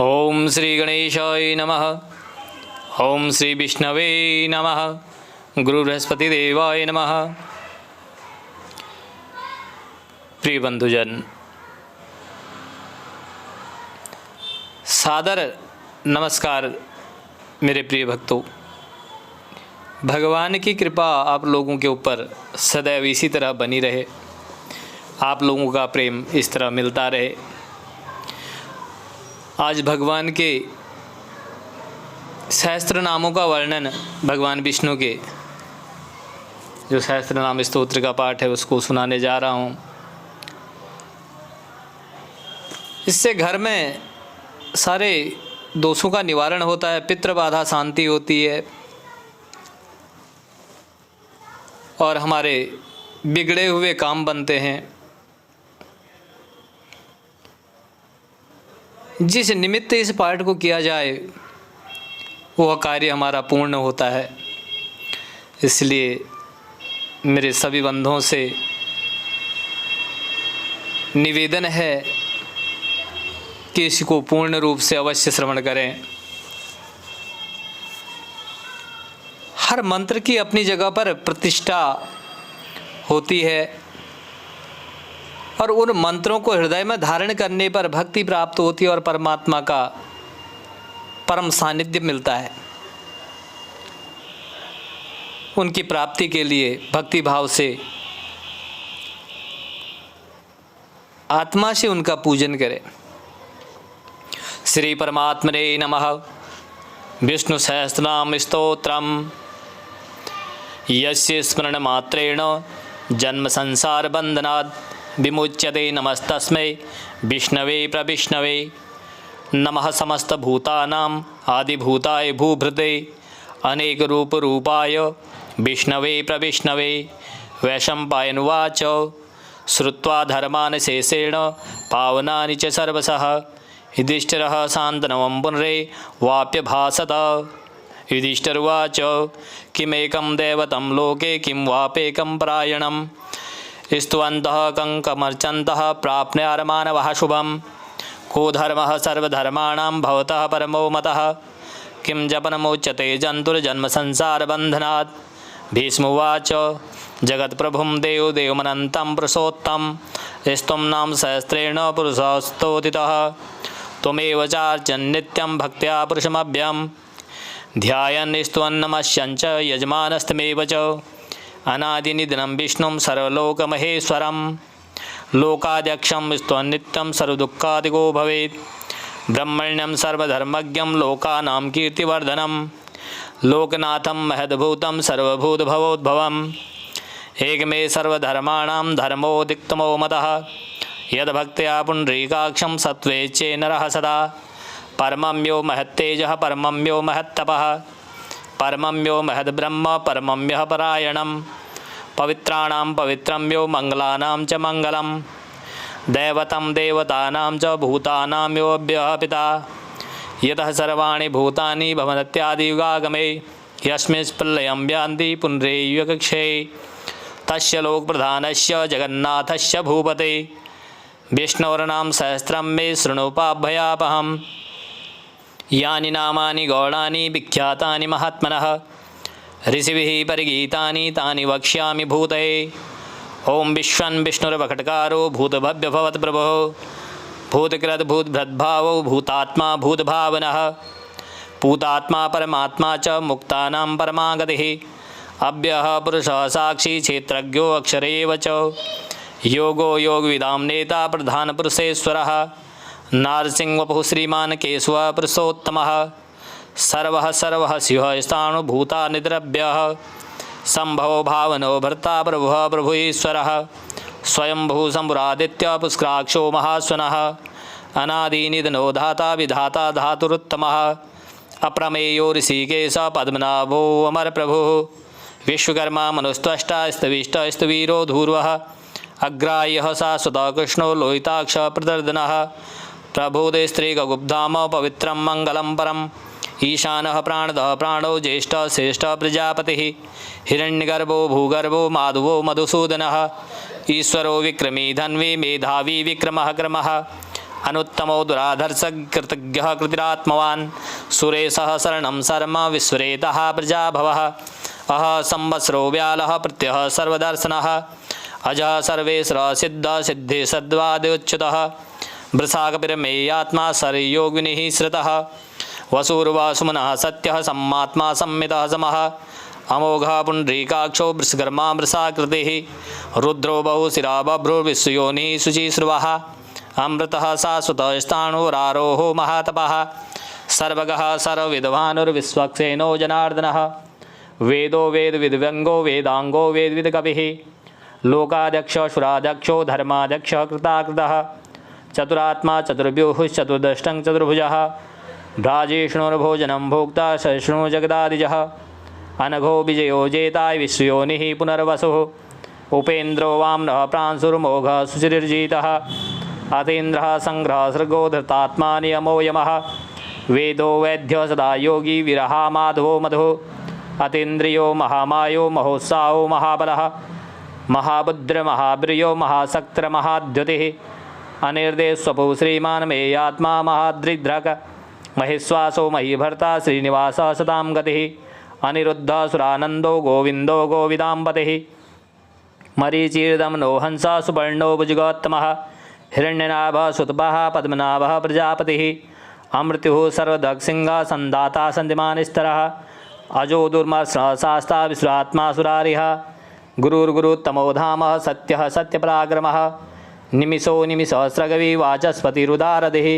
ओम श्री गणेशाय नमः। ओम श्री विष्णवे नमः। गुरु बृहस्पति देवाय नमः। प्रिय बंधुजन, सादर नमस्कार मेरे प्रिय भक्तों। भगवान की कृपा आप लोगों के ऊपर सदैव इसी तरह बनी रहे, आप लोगों का प्रेम इस तरह मिलता रहे। आज भगवान के सहस्त्र नामों का वर्णन, भगवान विष्णु के जो सहस्त्र नाम स्तोत्र का पाठ है उसको सुनाने जा रहा हूँ। इससे घर में सारे दोषों का निवारण होता है, पितृ बाधा शांति होती है और हमारे बिगड़े हुए काम बनते हैं। जिस निमित्त इस पाठ को किया जाए वह कार्य हमारा पूर्ण होता है। इसलिए मेरे सभी बंधुओं से निवेदन है कि इसको पूर्ण रूप से अवश्य श्रवण करें। हर मंत्र की अपनी जगह पर प्रतिष्ठा होती है और उन मंत्रों को हृदय में धारण करने पर भक्ति प्राप्त होती है और परमात्मा का परम सानिध्य मिलता है। उनकी प्राप्ति के लिए भक्ति भाव से आत्मा से उनका पूजन करें। श्री परमात्मने नमः। विष्णु सहस्रनाम स्तोत्रम यस्य स्मरण मात्रेण जन्म संसार बंधनात् विमुच्यते। नमस्तस्मै विष्णवे प्रविष्णवे। नमः समस्त भूतानां आदिभूताय भूभृते अनेक रूप रूपाय विष्णवे प्रविष्णवे। वैशंपायनुवाच श्रुत्वा धर्मान् शेषेण पावनानि च सर्वशः युधिष्ठिरः शान्तनवं पुनरे वाप्य भासत। युधिष्ठिरुवाच किमेकं दैवतं लोके किं वापेकं परायणम् स्तुवन्तः कङ्कमर्चन्तः प्राप्नुयार्मानवः शुभम् को धर्मः सर्वधर्माणां भवतः परमो मतः किं जपनमुच्यते जन्तुर्जन्म संसारबन्धनात्। भीष्मोवाच जगत्प्रभुं देवदेवमनन्तं पुरुषोत्तमं स्तुं नाम सहस्रेण पुरुषस्तोतितः त्वमेव चार्चन् नित्यं भक्त्या पुरुषमभ्यं ध्यायन् स्तुवन् नमस्यञ्च यजमानस्तमेव च। अनादिनिधनं विष्णुं सर्वलोकमहेश्वरं लोकाध्यक्षं स्तुवन्नित्यं सर्वदुःखादिको भवेत्। ब्रह्मण्यं सर्वधर्मज्ञं लोकानां कीर्तिवर्धनं लोकनाथं महद्भूतं सर्वभूतभवोद्भवम् एकमे सर्वधर्माणां धर्मोदिक्तमो मतः यद्भक्त्या पुण्डरीकाक्षं सत्त्वेच्चे नरः सदा। परमं यो महत्तेजः परमं यो महत्तपः परमं यो महद्ब्रह्म परमं यः परायणम् पवित्राणां पवित्रं यो मंगलानां च मंगलम् दैवतं देवतानां च भूतानां यो अव्ययः पिता यतः सर्वाणि भूतानि भवन्त्यादियुगागमे यस्मिन् प्रलयं यान्ति पुनरेयुगक्षे तस्य लोकप्रधानस्य जगन्नाथस्य भूपते विष्णोर्नाम सहस्रं मे शृणुपाभयापहम् यानि नामानि गौणानि विख्यातानि महात्मनः ऋषिभिः परिगीतानि तानि वक्ष्यामि भूतये। ओम विश्वं विष्णुर्वखट्कारो भूतभव्यभवत् प्रभुः भूतकृत भूतभृद्भावो भूतात्मा भूतभावनः भूतात्मा परमात्मा च मुक्तानां परमागतिः अव्ययः पुरुषः साक्षी क्षेत्रज्ञो अक्षरे एव च योगो योगविदां नेता प्रधानपुरुषेश्वरः नारसिंहवपुः श्रीमान् केशवः पुरुषोत्तमः सर्वः सर्वः शिवः स्थाणुभूतानिद्रव्यः संभवो भावनो भर्ता प्रभुः प्रभुईश्वरः स्वयंभू शम्भुरादित्य पुष्कराक्षो महास्वनः अनादिनिधनो धाता विधाता धातुरुत्तमः अप्रमेयो ऋषिकेश पद्मनाभो अमरप्रभुः विश्वकर्मा मनुस्त्वष्टा स्तविष्ट स्तवीरो धूर्वः अग्राह्यः शाश्वतः कृष्णो लोहिताक्ष प्रदर्दनः प्रभोदे स्त्रीगुब्धाम पवित्रं मंगलं परम् ईशानः प्राणदः प्राणो ज्येष्ठः श्रेष्ठः प्रजापतिः हिरण्यगर्भो भूगर्भो माधवो मधुसूदनः ईश्वरो विक्रमी धन्वी मेधावी विक्रमः क्रमः अनुत्तमो दुराधर्ष कृतज्ञः कृतिरात्मवान् सुरेशः शरणं शर्म विश्वरेतः प्रजाभवः अह संवत्सरो व्यालः प्रत्यः सर्वदर्शनः अजः सर्वेश्वर सिद्ध सिद्धि सद्वाद्युच्युतः वृषाकपिरमेयात्मा सरयोगिनिः श्रुतः वसुर्वासुमनः सत्यः सम्मात्मा संमितः समः अमोघः पुण्डरीकाक्षो वृषकर्मा वृषाकृतिः रुद्रो बहुशिरा बभ्रुर्विश्वयोनिः शुचिश्रुवः अमृतः शाश्वतः स्थाणुरारोहो महातपः सर्वगः सर्वविद्वानुर्विश्वक्सेनो जनार्दनः वेदो वेदविद्व्यङ्गो वेदाङ्गो वेदविद्कविः लोकाध्यक्षो धर्माध्यक्षः कृताकृतः चतुरात्मा चतुर्व्यूहुश्चतुर्दष्टं चतुर्भुजः भ्राजिष्णुर्भोजनं भोक्ता सहिष्णु जगदादिजः अनघो विजयो जेताय विश्वयोनिः पुनर्वसुः उपेन्द्रो वामनः प्रांशुर्मोघः सुचिर्जितः अतीन्द्रः संग्रहः सृगो धृतात्मा नियमो यमः वेदो वैद्यः सदा योगी विरहा माधवो मधुः अतीन्द्रियो महामायो महोत्साहो महाबलः महाबुद्धिर्महाब्रियो महाशक्तिर्महाद्युतिः अनिर्देशस्वपु श्रीमान् मेयात्मा महाद्रिद्रक महिश्वासो महीभर्ता श्रीनिवासः सतां गतिः अनिरुद्धः सुरानन्दो गोविन्दो गोविदाम्पतिः मरीचीर्दमनो हंसः सुपर्णो भुजगोत्तमः हिरण्यनाभः सुतपः पद्मनाभः प्रजापतिः अमृत्युः सर्वदक्षसिंहः सन्दाता सन्धिमानिस्तरः अजो दुर्मर्षः शास्ता विश्वात्मा सुरारिः गुरुर्गुरुत्तमो धामः सत्यः सत्यपराक्रमः निमिषो निमिषसहस्रकवि वाचस्पतिरुदारधिः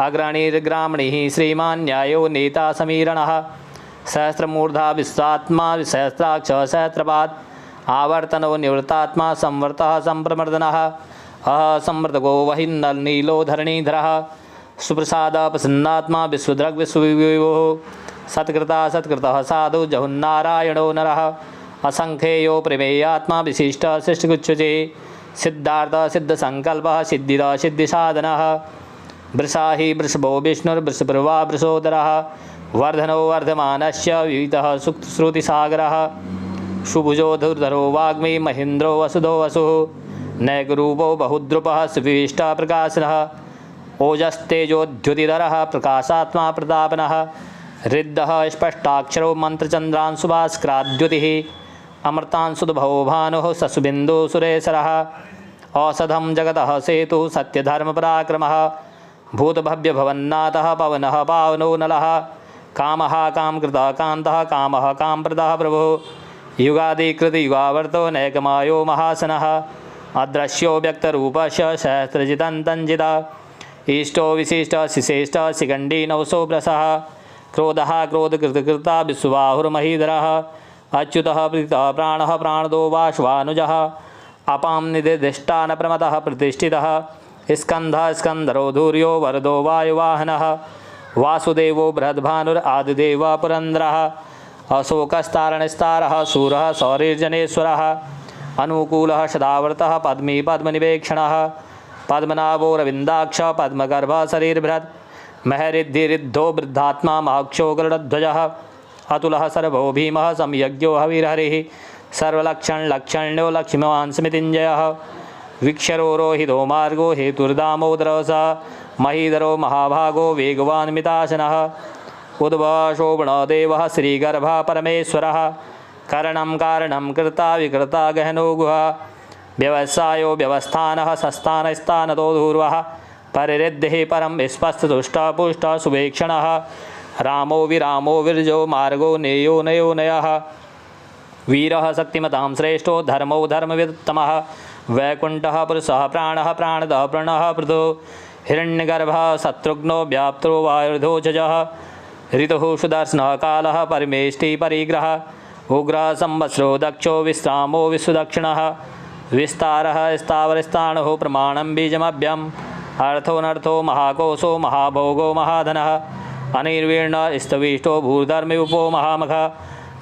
अग्रणीर्ग्रामणिः श्रीमान् न्यायो नेता समीरणः सहस्रमूर्धा विश्वात्मा सहस्राक्ष सहस्रपाद आवर्तनो निवृत्तात्मा संवर्तः संप्रमर्दनः संवर्तको वहिन्नीलो धरणीधरः सुप्रसाद प्रसन्नात्मा विश्वदृग् विश्वविभुः सत्कृता सत्कृतः साधु जहुन्नारायणो नरः असंख्येयो प्रमेयात्मा विशिष्ट शिष्टगुच्छुचे सिद्धार्थ सिद्धसंकल्पः सिद्धिदा सिद्धिसाधनः वृषाहि वृषभो विष्णुर्वृषपर्वा वृषोदरः वर्धनो वर्धमानस्य विविधः श्रुतिसागरः शुभुजो धुर्धरो वाग्मी महेन्द्रो वसुधो वसुः नैकरूपो बहुद्रुपः सुविष्टः प्रकाशनः ओजस्तेजोद्युतिधरः प्रकाशात्मा प्रतापनः रिद्धः स्पष्टाक्षरो मन्त्रचन्द्रांशुभास्कराद्युतिः अमृतांशुदभो भानुः ससुबिन्दु सुरेशरः औषधं जगतः सेतुः सत्यधर्मपराक्रमः भूतभव्यभवन्नाथः पवनः पावनो नलः कामः कामकृतः कान्तः कामः कामप्रदः प्रभुः युगादिकृतयुगावर्तो नैकमायो महासनः अदृश्यो व्यक्तरूपस्य सहस्रजितन्तञ्जिता इष्टो विशिष्टः शिशेष्टः शिखण्डी नवसो प्रसः क्रोधः क्रोधकृतकृता विश्वबाहुर्महीधरः अच्युतः प्रीतः प्राणः प्राणदो वाश्वानुजः अपां निधिष्ठानप्रमतः प्रतिष्ठितः स्कन्धः स्कन्दरो धूर्यो वरदो वायुवाहनः वासुदेवो बृहद्भानुरादिदेवः पुरन्दरः अशोकस्तारणस्तारः शूरः सौरिर्जनेश्वरः अनुकूलः सदावर्तः पद्मी पद्मनिवेक्षणः पद्मनाभो रविन्दाक्षः पद्मगर्भः शरीरबृहत् महरिद्धिरिद्धो वृद्धात्मा महाक्षो गरुडध्वजः अतुलः सर्वो भीमः संयज्ञो हविर्हरिः सर्वलक्षणलक्षण्यो लक्ष्मीवान् स्मृतिञ्जयः विक्षरो रोहितो मार्गो हेतुर्दामोदरः स महीधरो महाभागो वेगवान् मिताशनः उद्भवः शोभणदेवः श्रीगर्भः परमेश्वरः करणं कारणं कर्ता विकृता गहनो गुहा व्यवसायो व्यवस्थानः सस्थानस्थानतो धूर्वः परिरिद्धिः परं स्पष्टतुष्टः पुष्टः सुवेक्षणः रामो विरामो विरजो मार्गो नेयो नयो नयः वीरः शक्तिमतां श्रेष्ठो धर्मो धर्मविदुत्तमः वैकुण्ठः पुरुषः प्राणः प्राणदः प्रणः पृथो हिरण्यगर्भः शत्रुघ्नो व्याप्तो वायुर्धोजः ऋतुः सुदर्शनः कालः परमेष्टि परिग्रहः उग्रः संवत्सरो दक्षो विश्रामो विश्वदक्षिणः विस्तारः स्थावरस्थाणुः प्रमाणं बीजमभ्यम् अर्थोऽनर्थो महाकोशो महाभोगो महाधनः अनिर्वीर्ण स्तविष्टो भूधर्मयुपो महामखः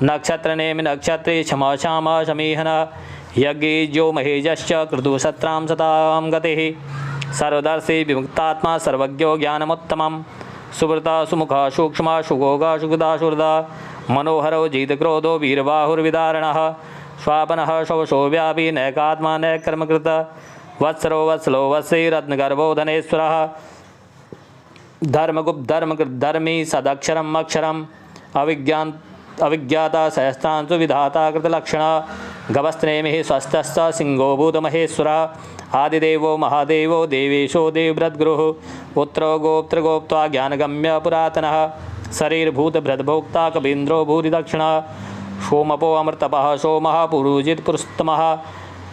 नक्षत्रनेमि नक्षत्रे क्षमा श्याम शमीहनः यज्ञो महेजश्च क्रतुसत्रां सतां गतिः सर्वदर्शी विमुक्तात्मा सर्वज्ञो ज्ञानमुत्तमं सुव्रता सुमुखः सूक्ष्मः सुगोगा सुगदा सुहृदा मनोहरो जितक्रोधो वीरबाहुर्विदारणः स्वापनः शवशो व्यापी नैकात्मा नैकर्मकृत वत्सरो वत्सलो वत्सी रत्नगर्भो धनेश्वरः धर्मगुप्तधर्मकृद्धर्मी सदक्षरम अक्षरम अविज्ञाता सहस्तांशु विधाता कृतलक्षण गवस्त्रेमिः स्वस्थश्च सिंहो भूतमहेश्वरः आदिदेवो महादेवो देवेशो देवव्रतगुरुः पुत्रो गोप्तृगोप्त्वा ज्ञानगम्य पुरातनः शरीरभूतभृद्भोक्ता कवीन्द्रो भूरिदक्षिणः सोमपो अमृतपः सोमः पुरुजित् पुरुषोत्तमः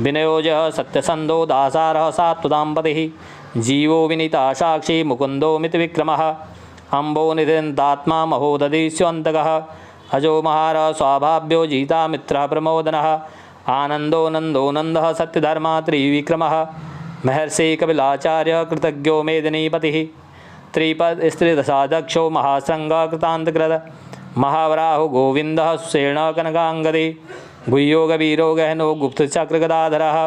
विनयोजः सत्यसन्धो दासारः सात्वताम्पतिः जीवो विनीता साक्षी मुकुंदो मितविक्रमः अम्बो निधनतात्मा महोदधीस्योऽन्तकः अजो महार स्वाभाव्यो जीता मित्रः प्रमोदनः आनंदो नंदो नंदः सत्यधर्मा त्रिविक्रमः महर्षि कपिलाचार्य कृतज्ञो मेदिनीपतिः त्रिपद स्त्रीदशाध्यक्षो महाश्रृंग कृतान्तकृत महावराहो गोविंदः सुषेण कनकांगदे गुह्यो गभीरो गहनो गुप्तचक्रगदाधरः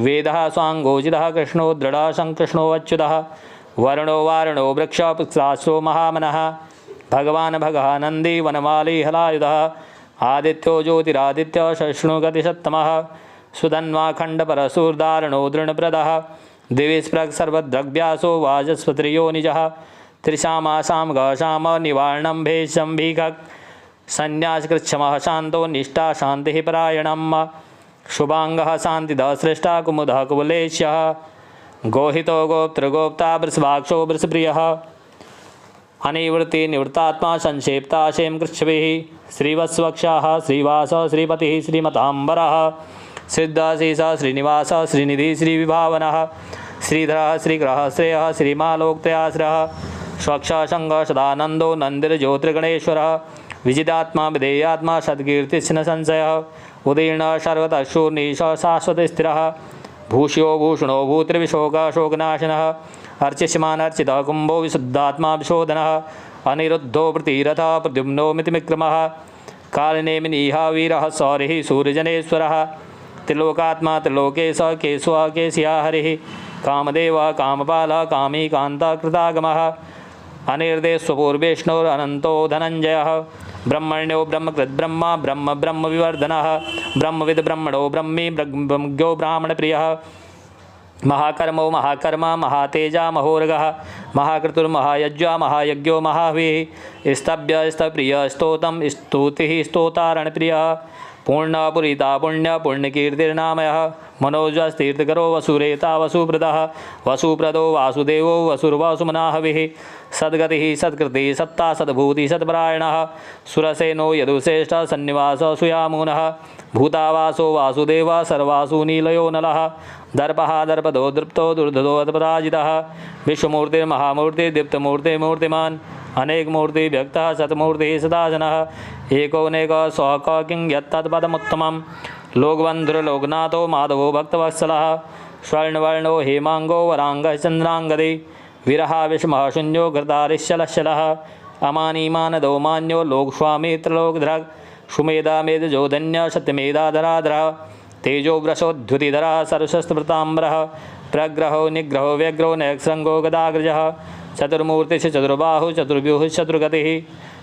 वेदः स्वांगोजितः कृष्णो दृढ़ संकृष्णो अच्युतः वर्णो वारणो वृक्ष पुत्राश्रो महामनः भगवान् भगानंदी वनमाली हलायुधः आदित्यो ज्योतिरादित्य शष्णुगतिसत्तमः सुधन्वा खण्डपरशूर्दारणो दृढप्रदः दिविस्प्रग सर्वद्रग्व्यासो वाजस्पत्रियो निजः त्रिशामासां गशाम निवारणं भेषं भीखक् संन्यासकृच्छमः शान्तो निष्ठा शान्तिः परायणम् शुभांगः शान्तिदः श्रेष्ठा कुमुदः कुवलेश्यः गोहितो गोप्तृगोप्ता वृषभाक्षो वृषप्रियः अनिवृत्ति निवृत्तात्मा संक्षेप्ता क्षेम कृच्छभिः श्रीवत्सवक्षाः श्रीवासः श्रीपतिः श्रीमताम्बरः सिद्धशीषः श्रीनिवासः श्रीनिधिः श्रीविभावनः श्रीधरः श्रीग्रहः श्रेयः श्रीमालोक्तयाश्रयः स्वक्षः शङ्खः सदानन्दो नन्दिर्ज्योतिर्गणेश्वरः विजितात्मा विधेयात्मा सद्कीर्तिश्न संशयः उदीर्ण सर्वतः शूर्णीश शाश्वत स्थिरः भूष्यो भूषणो भूतृविशोकः शोकनाशनः अर्चिष्यमान् अर्चितः कुम्भो विशुद्धात्मा विशोधनः अनिरुद्धो प्रतिरथः प्रद्युम्नो मितिविक्रमः कालनेमिनीह वीरः सौरिः सूर्यजनेश्वरः त्रिलोकात्मा त्रिलोकेश केशवः केशिया हरिः कामदेवः कामपालः कामी कान्तः कृतागमः अनिर्देशपूर्वेष्णोरनन्तो धनञ्जयः ब्रह्मण्यो ब्रह्मकृद्ब्रह्मा ब्रह्म ब्रह्मविवर्धनः ब्रह्मविद् ब्रह्मणो ब्रह्मी ब्रह्मज्ञो ब्राह्मणप्रियः महाकर्मो महाकर्मा महातेजा महोरगः महाक्रतुर्महायज्ञा महायज्ञो महाहविः स्तभ्य स्तप्रिय स्तोतं स्तुतिः स्तोतारणप्रियः पूर्णपुरीता पुण्य पुण्यकीर्तिर्नामयः मनोजस्तीर्थकरो वसुरेता वसुप्रदः वसुप्रदो वासुदेवो वसुर्वसुमनाहविः सद्गतिः सत्कृतिः सत्ता सद्भूति सत्परायणः सुरसेनो यदुश्रेष्ठ सन्निवास सुयामुनः भूतावासो वासुदेव सर्वासु नीलयो नलः दर्पः दर्पदो दृप्तो दुर्धदो पराजितः विश्वमूर्तिर्महामूर्तिर्दीप्तमूर्तिर्मूर्तिमान् अनेकमूर्ति व्यक्तः सतमूर्तिः सदाजनः एकोनेक स्वक किं यत्तत्पदमुत्तमं लोकबन्धुर्लोकनाथो माधवो भक्तवत्सलः स्वर्णवर्णो हेमांगो वरांगः चन्द्रांगदे विरहा विषमः शून्यो घृतारिश्यलशलः अमानीमानदो मान्यो लोकस्वामी त्रिलोकधरः सुमेधा मेधजो धन्य सत्यमेधाधराधरः तेजो वृषोद्युतिधरः सर्वशस्त्रभृताम्बरः प्रग्रहो निग्रहो व्यग्रो नैक्सृङ्गो गदाग्रजः चतुर्मूर्तिश्च चतुर्बाहु चतुर्व्यूः चतुर्गतिः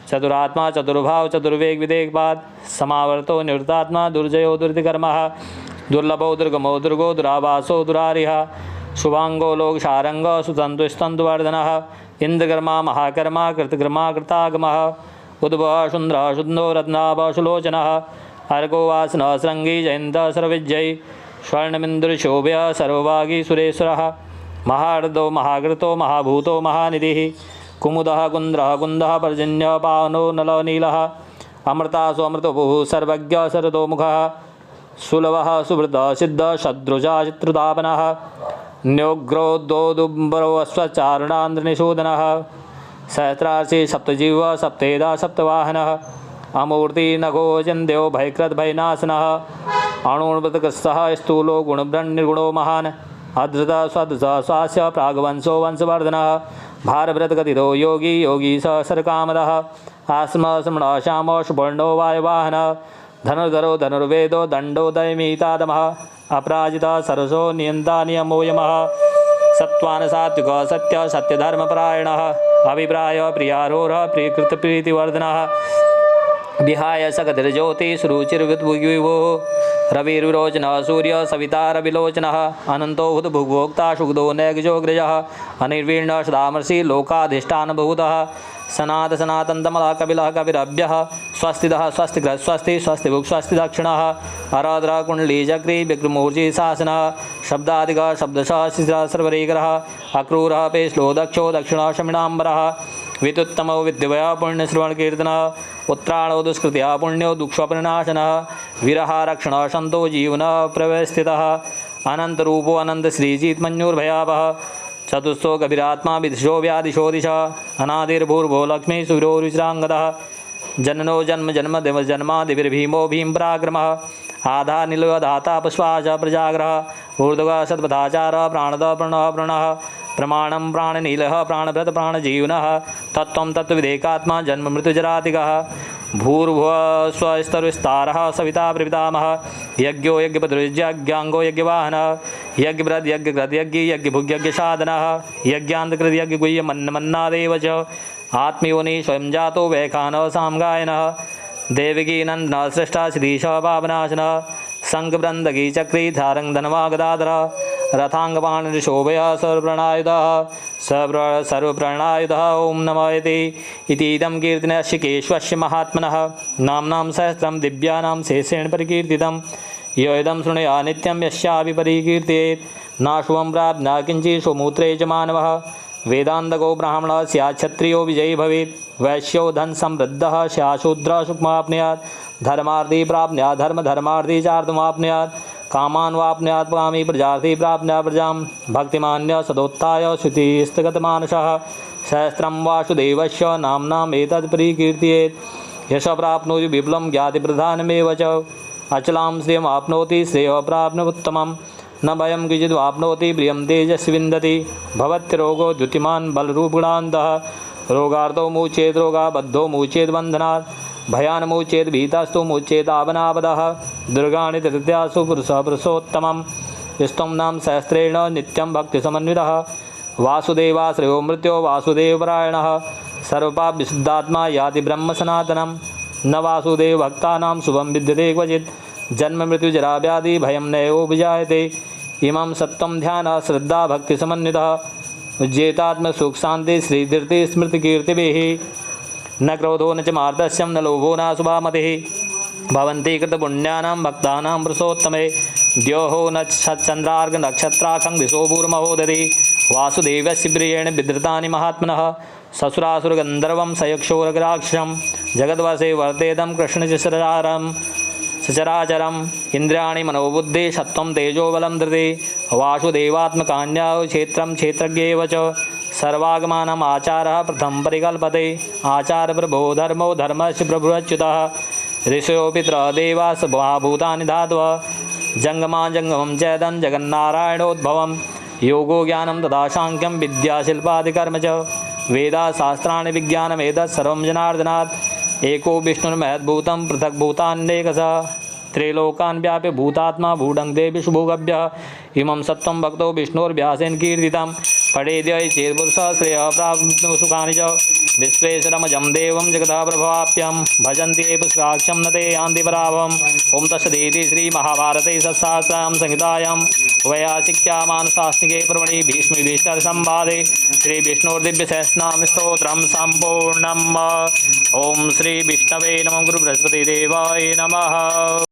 चतुरात्मा चतुर्भाव चतुर्वेग विदेकपाद समावर्तो निवृत्तात्मा दुर्जयो दुर्दिकर्मः दुर्लभो दुर्गमो दुर्गो दुरावासो दुरारिः शुभांगो लोकशारंग सुतंतुस्तंतुवर्धनः इंद्रकर्मा महाकर्मा कृतकर्मा कृतागमः उद्भव शुंद्र शुंदो रत्नाभ सुलोचनः अर्को वासनः श्रृंगी जयंत सर्वविजयी स्वर्णमिंदुरशोभ्य सर्वभागी सुरेश्वरः महार्दो महाकृतो महाभूतो महानिधिः कुमुदः कुन्द्रः कुन्दः पर्जन्यः पावनो नलनीलः अमृतासु अमृतभुः सर्वज्ञ शरदोमुखः सुलभः सुभृतः सिद्धः शत्रुजा चित्रुदापनः न्योग्रोदोदुम्बरो अश्वचारणान्द्रनिशोधनः सहस्रार्षि सप्तजीव सप्तेदा सप्तवाहनः अमूर्ति नघो चन्द्यो भयकृत भयनाशनः अणुर्वृतकृत्सः स्थूलो गुणब्रह्मनिर्गुणो महान् अधृत स्वास्य प्रागवंशो वंशवर्धनः भारभृतगतिदो योगी योगी सहस्रकामदः आस्म स्मृण श्याम सुवर्णो वायुवाहन धनुर्धरो धनुर्वेदो दण्डो दयमीतादमः अपराजिता सरसो नियन्ता नियमो यमः सत्त्वान् सात्विक सत्य सत्यधर्मपरायणः अभिप्राय प्रियारोह प्रियकृतप्रीतिवर्धनः विहाय सकतिर्ज्योतिषरुचिर्विद्भुवो रविर्विरोचनः सूर्य सविता रविलोचनः अनंतो भुग्भोक्ता शुक्दो नैगजोग्रजः अनिर्वीर्ण सदामर्षि लोकाधिष्ठानभूतः सनात सनातनतमलः कपिलः कपिरभ्यः स्वस्तिदः स्वस्तिकृत् स्वस्ति स्वस्तिभुक् स्वस्ति दक्षिणः आराद्रः कुण्डली चक्री विक्रमूर्जि शासनः शब्दादिकः शब्दशः शिशिरः सर्वरीकरः अक्रूरः पेश्लो दक्षो दक्षिणः शमिनाम्बरः विद्युत्तमो विद्यवया पुण्यश्रवणकीर्तनः उत्तरायणो दुष्कृत्या पुण्यो दुःखपरिनाशनः वीरः रक्षणः सन्तो जीवनः प्रवस्थितः अनन्तरूपो अनन्तश्रीजित्मन्युर्भयावः चतुस्थो गभीरात्मा विदिशो व्यादिशो दिशा अनादिर्भूर्भो लक्ष्मी सूर्योरुचिराङ्गदः जननो जन्म जन्म देव जन्मादिभिर्भीमो भीम पराक्रमः आधार निलयधाता पुष्पाच प्रजाग्रह ऊर्ध्वः सद्पथाचारः प्राणदः प्रणः प्रणः प्रमाणं प्राणनीलः प्राणभृत प्राणजीवनः तत्त्वं तत्त्वविदेकात्मा जन्म मृत्युजरातिकः भूर्भुवः स्वस्तरुस्तारः सविता प्रपितामहः यज्ञो यज्ञपतिर्यज्ञाङ्गो यज्ञवाहनः यज्ञव्रत यज्ञकृत यज्ञ यज्ञभुग्यज्ञसाधनः यज्ञान्तकृत यज्ञगुह्यमन्नादेव च आत्मयोनि स्वयं जातो वैखानः सामगायनः देवकी नन्दनः सृष्टा शिरीषः पावनाशनः शङ्खवृन्दकी चक्री धारं धनवागदाधरः रथाङ्गपाणिशोभयः सर्वप्राणायुधः ॐ नमः इतीदं कीर्तनस्य केशवस्य महात्मनः नाम्नां सहस्रं दिव्यानां शेषेण परिकीर्तितं यो इदं शृणुया नित्यं यस्यापि परिकीर्तेत् नाशुवं प्राप्त किञ्चित् स्वमूत्रे च मानवः वेदान्तको ब्राह्मणः स्यात् क्षत्रियो विजयी भवेत् वैश्यो धन समृद्धः स्यात् शूद्रः सुखमाप्नुयात् धर्मार्थी प्राप्नुयात् धर्मार्थी चार्धमाप्नुयात् कामान् वाप्नुयात् कामी प्रजार्थी प्राप्नुयात् प्रजां भक्तिमान्यः सदोत्थाय श्रुतिस्तगतमानसः सहस्रं वासुदेवस्य नाम्नाम् एतत् परिकीर्तयेत् यश प्राप्नोति विपुलं ज्ञातिप्रधानमेव च अचलां श्रियमाप्नोति श्रेयः प्राप्नोत्तमम् न भयं किंचित् वाप्नोति प्रियं तेजस्वी विन्दति भवत्यरोगो द्युतिमान् बलरूपगुणान्तः रोगार्तो मुच्येत् रोगाबद्धो मुच्येत् बन्धनात् भयान् मुच्येत् भीतास्तु मुच्येत् आवनापदः दुर्गाणि तृतीयासु पुरुषः पुरुषोत्तमं स्तुं नाम सहस्रेण नित्यं भक्तिसमन्वितः वासुदेवाश्रयो मृत्यो वासुदेवपरायणः सर्वपाप विशुद्धात्मा याति ब्रह्म सनातनं न वासुदेव भक्तानां शुभं विद्यते क्वचित् जन्म मृत्यु जरा व्याधि भयं नैवोपजायते इमं सत्त्वं ध्यान श्रद्धा भक्ति समन्वितः उज्जेतात्म सुख शांति श्रीधीर्ति स्मृति कीर्तिभिः न क्रोधो न च मार्दस्यं न लोभो न शुभामतिः भवन्ति कृतपुण्यानां भक्तानां पुरुषोत्तमे द्योः न चन्द्रार्घ नक्षत्राखं दिशो भूर्महोदधि वासुदेवस्य प्रियेण विधृतानि महात्मनः ससुरासुरगन्धर्वं सयक्षोरग्राक्षं जगद्वसे वर्तेदं कृष्णचिसरारम् सचराचरम् इंद्रियाणि मनोबुद्धि सत्त्वं तेजो बलं धृति वासुदेवात्मकान्याः क्षेत्रं क्षेत्रज्ञेव च सर्वागमानम् आचारः प्रथमं परिकल्पते आचारप्रभो धर्मो धर्मस्य प्रभुरच्युतः ऋषयो पितरः देवाः महाभूतानि धातवः जङ्गमा जङ्गमं चेदं जगन्नारायणोद्भवं योगो ज्ञानं तथा साङ्ख्यं विद्या शिल्पादिकर्म च वेदाः शास्त्राणि विज्ञानमेतत् सर्वं जनार्दनात् एको विष्णुर्महद्भूतं पृथग्भूतान्येकशः त्रैलोकान् व्याप्य भूतात्मा भूडं देवी शुभोगभ्यः इमं सत्त्वं भक्तो विष्णोर्व्यासेन कीर्तितं पठेद्य चेत्पुरुषः श्रेयः प्राप्नुः सुखानि च विश्वेश्वरमजं देवं जगतः प्रभवाप्यं भजन्ति ये पुष्पाक्षं न ते यान्ति पराभवम् ॐ तत्सदिति श्रीमहाभारते सत्सहस्रायां संहितायां वैयासिक्यामानुशासनिके पर्वणि भीष्मयुधिष्ठिरसंवादे श्रीविष्णोर्दिव्यसहस्रनाम स्तोत्रं सम्पूर्णम् ॐ श्री विष्णवे नमः गुरुबृहस्पतिदेवाय नमः।